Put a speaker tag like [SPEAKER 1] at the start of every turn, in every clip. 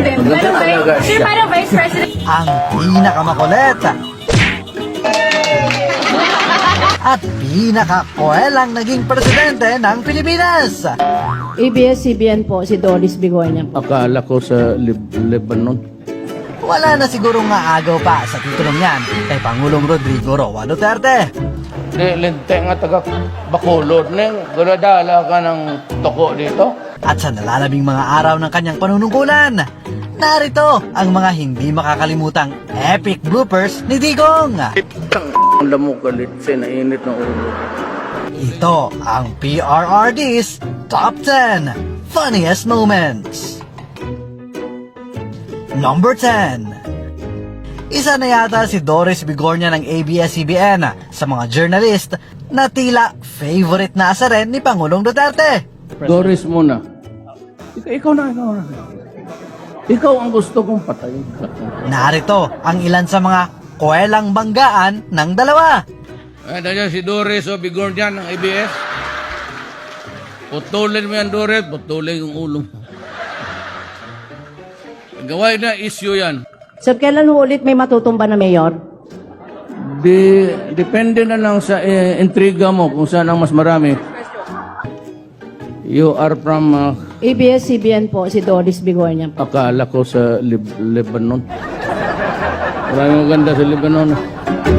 [SPEAKER 1] President.
[SPEAKER 2] Maganda talaga
[SPEAKER 1] Sir,
[SPEAKER 2] siya.
[SPEAKER 1] Madam Vice President.
[SPEAKER 3] Ang pinakamakulit at pinakakoelang naging presidente ng Pilipinas.
[SPEAKER 4] ABS-CBN po, si Doris Bigornia po.
[SPEAKER 2] Akala ko sa Lebanon.
[SPEAKER 3] Wala na sigurong agaw pa sa titulong yan kay Pangulong Rodrigo Roa Duterte.
[SPEAKER 2] Lente nga taga Bacolod. Guladala ka ng toko dito.
[SPEAKER 3] At sa nalalabing mga araw ng kanyang panunungkulan, narito ang mga hindi makakalimutang epic bloopers ni Digong.
[SPEAKER 2] Ang lamok galit sa nainit ng ulo.
[SPEAKER 3] Ito ang PRRD's Top 10 Funniest Moments. Number 10. Isa na yata si Doris Bigornia ng ABS-CBN sa mga journalist na tila favorite na asa rin ni Pangulong Duterte.
[SPEAKER 2] Doris muna. Ikaw na. Ikaw ang gusto kong patayin.
[SPEAKER 3] Narito ang ilan sa mga koelang banggaan ng dalawa.
[SPEAKER 2] Nandiyan si Doris o Bigornia ng ABS. Putulin mo yan, Doris. Putulin yung ulo mo. Gawin na issue yan.
[SPEAKER 4] Sir, kailan ho ulit may matutumba na mayor?
[SPEAKER 2] Depende na lang sa intriga mo kung saan ang mas marami. You are from
[SPEAKER 4] ABS-CBN po, si Doris Bigornia po.
[SPEAKER 2] akala ko sa Lebanon. Maraming maganda sa Lebanon.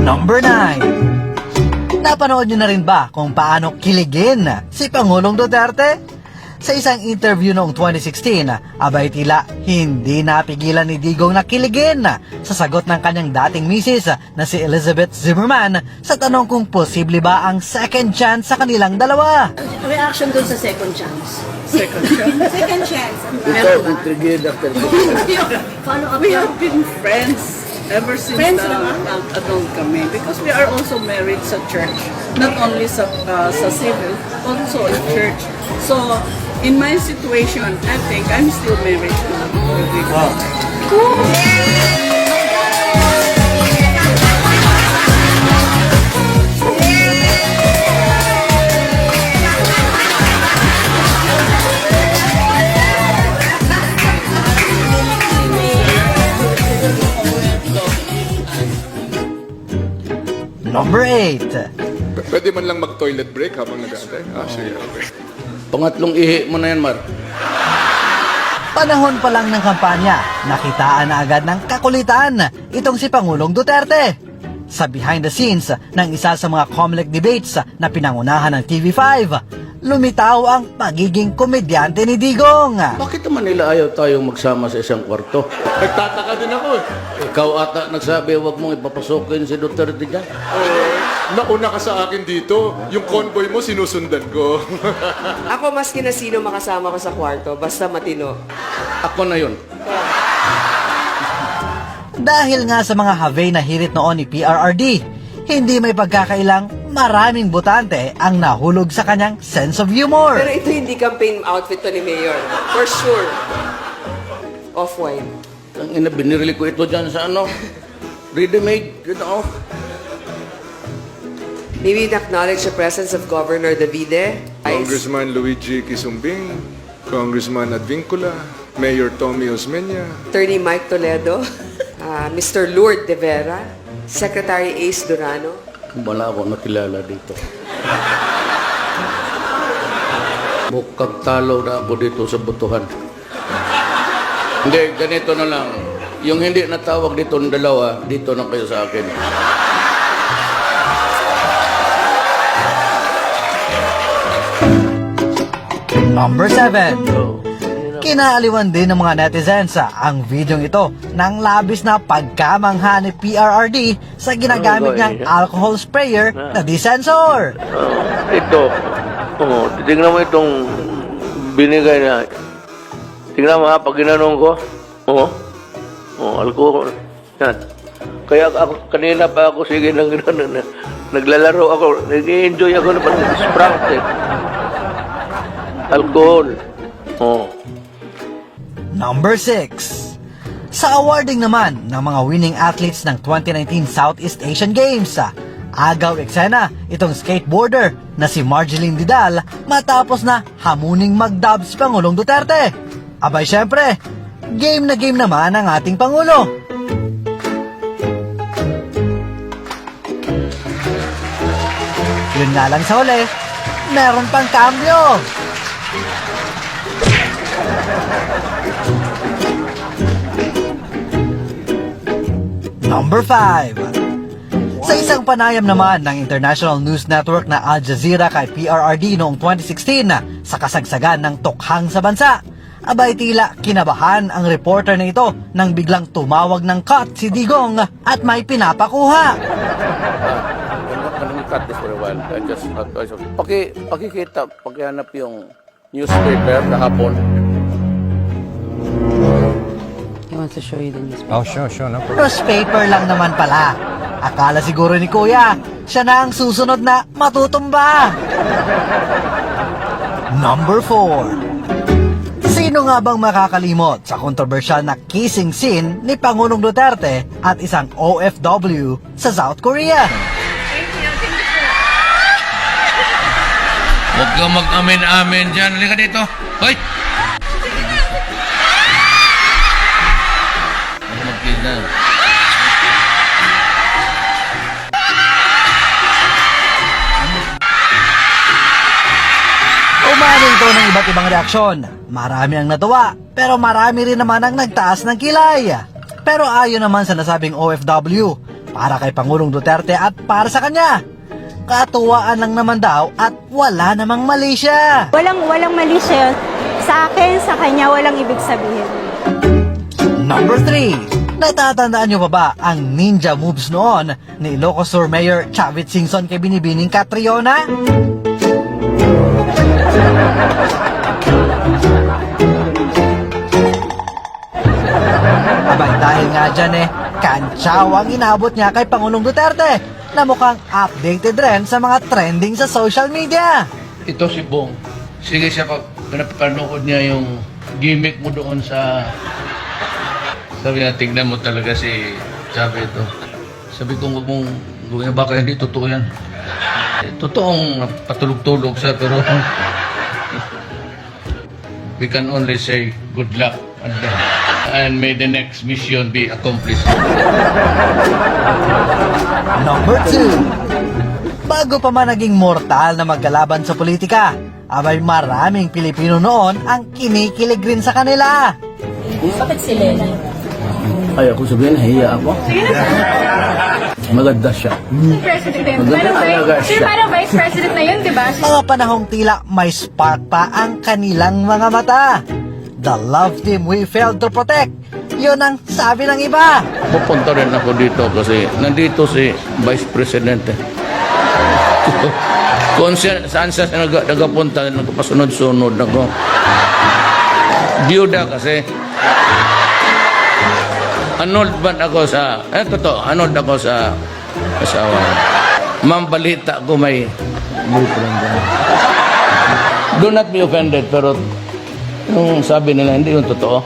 [SPEAKER 3] Number 9. Napanood nyo na rin ba kung paano kiligin si Pangulong Duterte? Sa isang interview noong 2016, abay tila hindi napigilan ni Digong na kiligin sa sagot ng kanyang dating misis na si Elizabeth Zimmerman sa tanong kung posible ba ang second chance sa kanilang dalawa.
[SPEAKER 4] Reaction dun sa second chance.
[SPEAKER 5] Second chance.
[SPEAKER 2] Ikaw, intrigued after
[SPEAKER 4] Follow up
[SPEAKER 5] We have been friends ever since adult kami because we are also married sa church. Not only sa civil, also in church. So, in my situation, I think I'm still married to Rodrigo.
[SPEAKER 3] Number 8.
[SPEAKER 6] Pwede man lang mag-toilet break habang nag-aantay? Sige, okay.
[SPEAKER 2] Pangatlong ihi mo na yan, Mar.
[SPEAKER 3] Panahon pa lang ng kampanya, nakitaan na agad ng kakulitan itong si Pangulong Duterte. Sa behind the scenes ng isa sa mga COMELEC debates na pinangunahan ng TV5, lumitaw ang pagiging komedyante ni Digong.
[SPEAKER 2] Bakit naman nila ayaw tayong magsama sa isang kwarto?
[SPEAKER 6] Nagtataka din ako eh.
[SPEAKER 2] Ikaw ata nagsabi, huwag mong ipapasukin si Duterte dyan.
[SPEAKER 6] Nauna ka sa akin dito. Yung convoy mo, sinusundan ko.
[SPEAKER 7] Ako maski na sino makasama ko sa kwarto, basta matino.
[SPEAKER 2] Ako na yun.
[SPEAKER 3] Dahil nga sa mga have na hirit noon ni PRRD, hindi may pagkakailang maraming botante ang nahulog sa kanyang sense of humor.
[SPEAKER 7] Pero ito hindi campaign outfit to ni Mayor. For sure. Off-white.
[SPEAKER 2] Ang ina, binirili ko ito dyan sa ano. Ready-made, you know.
[SPEAKER 7] Maybe acknowledge the presence of Governor Davide.
[SPEAKER 6] Congressman Luigi Quisumbing, Congressman Advincula, Mayor Tommy Osmeña,
[SPEAKER 7] Attorney Mike Toledo, Mr. Lourdes De Vera, Secretary Ace Durano.
[SPEAKER 2] Wala ako nakilala dito. Mukhang talo na ako dito sa butuhan. Hindi, ganito na lang. Yung hindi natawag dito ng dalawa, dito na kayo sa akin.
[SPEAKER 3] Number 7. Kinaaliwan din ng mga netizens ang videong ito ng labis na pagkamangha ni PRRD sa ginagamit niyang alcohol sprayer na disensor.
[SPEAKER 8] Ito. Oh, tingnan mo itong binigay na. Tingnan mo ha, pag ginanong ko. Oh. Oh, alcohol. Yan. Kaya ako, kanina pa ako, sige, naglalaro ako. Nag-enjoy ako na pag-sprout eh. Alcohol. Oh.
[SPEAKER 3] Number 6. Sa awarding naman ng mga winning athletes ng 2019 Southeast Asian Games, agaw eksena itong skateboarder na si Marjeline Didal matapos na hamuning mag-dub si Pangulong Duterte. Abay syempre, game na game naman ang ating Pangulo. Yun nga lang sa huli, meron pang kambyo. Number 5. Sa isang panayam naman ng international news network na Al Jazeera kay PRRD noong 2016 sa kasagsagan ng tukhang sa bansa, abay tila kinabahan ang reporter na ito nang biglang tumawag ng cut si Digong at may pinapakuha.
[SPEAKER 2] Let me cut this for a while. Pakikita, pakihanap yung newspaper kahapon.
[SPEAKER 1] He wants to show you the newspaper.
[SPEAKER 9] Oh, sure, no problem.
[SPEAKER 3] Newspaper lang naman pala. Akala siguro ni Kuya, siya na ang susunod na matutumba. Number 4. Sino nga bang makakalimot sa kontrobersyal na kissing scene ni Pangulong Duterte at isang OFW sa South Korea?
[SPEAKER 2] Huwag kang mag-amin-amin dyan. Halika dito. Hoy! Huwag mag-kina.
[SPEAKER 3] Umano ito ng iba't ibang reaksyon. Marami ang natuwa, pero marami rin naman ang nagtaas ng kilay. Pero ayon naman sa nasabing OFW, para kay Pangulong Duterte at para sa kanya, katuwaan lang naman daw at wala namang mali siya.
[SPEAKER 10] Walang mali siya. Sa akin, sa kanya, walang ibig sabihin.
[SPEAKER 3] Number 3. Natatandaan niyo pa ba ang ninja moves noon ni Ilocos Sur Mayor Chavit Singson kay Binibining Catriona? Abay, dahil nga dyan kantsaw ang inabot niya kay Pangulong Duterte na mukhang updated rin sa mga trending sa social media.
[SPEAKER 2] Ito si Bong. Sige siya, pinapanood niya yung gimmick mo doon sa... Sabi niya, tingnan mo talaga si Chavez ito. Sabi ko, huwag mong gawin, baka hindi totoo yan. Totoong patulog-tulog siya, pero... we can only say good luck and may the next mission be accomplished.
[SPEAKER 3] Number 2. Bago pa man naging mortal na magkalaban sa politika, abay maraming Pilipino noon ang kinikilig rin sa kanila.
[SPEAKER 4] Bakit si Lena?
[SPEAKER 2] Ay, ako sabihin, nahiya ako. Maganda siya.
[SPEAKER 10] President na yun.
[SPEAKER 2] Maganda talaga siya.
[SPEAKER 10] Parang vice president na yun, di ba?
[SPEAKER 3] Mga panahong tila may spark pa ang kanilang mga mata. The love team we failed to protect. Yun ang sabi ng iba.
[SPEAKER 2] Pupunta rin ako dito kasi nandito si Vice President. Kung saan siya nagapunta, nagpasunod-sunod ako. Biyuda kasi. Anod ba ako sa... totoo, anod ako sa asawa. Ma'am, balita ko may boyfriend. Do not be offended, pero yung sabi nila, hindi yung totoo.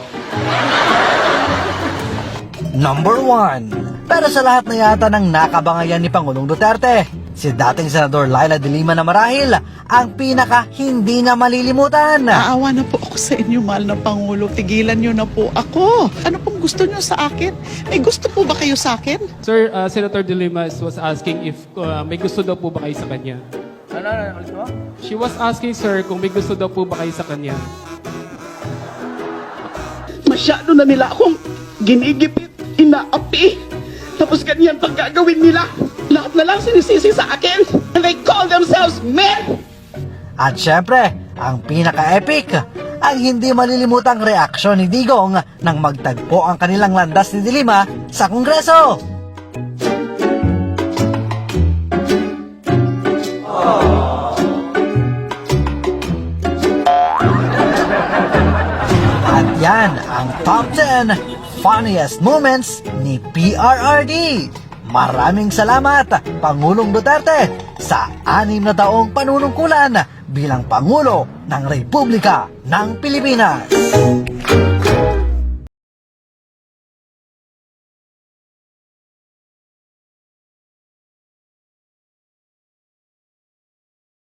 [SPEAKER 3] Number 1. Pero sa lahat na yata ng nakabangayan ni Pangulong Duterte, si dating Senador Laila de Lima na marahil ang pinaka hindi na malilimutan.
[SPEAKER 11] Naawa na po ako sa inyo, mahal na Pangulo. Tigilan niyo na po ako. Ano pong gusto niyo sa akin? May gusto po ba kayo sa akin?
[SPEAKER 12] Sir, Senator De Lima was asking if may gusto daw po ba kayo sa kanya.
[SPEAKER 2] Ano?
[SPEAKER 12] She was asking, sir, kung may gusto daw po ba kayo sa kanya.
[SPEAKER 11] Masyado na nila akong ginigipit, inaapi. Tapos ganyan pang gagawin nila. Lahat na lang sinisisi sa akin. And they call themselves men.
[SPEAKER 3] At syempre, ang pinaka-epic, ang hindi malilimutang reaksyon ni Digong nang magtagpo ang kanilang landas ni De Lima sa Kongreso. At yan ang top 10 funniest moments ni PRRD. Maraming salamat, Pangulong Duterte, sa 6 na taong panunungkulan bilang Pangulo ng Republika ng Pilipinas.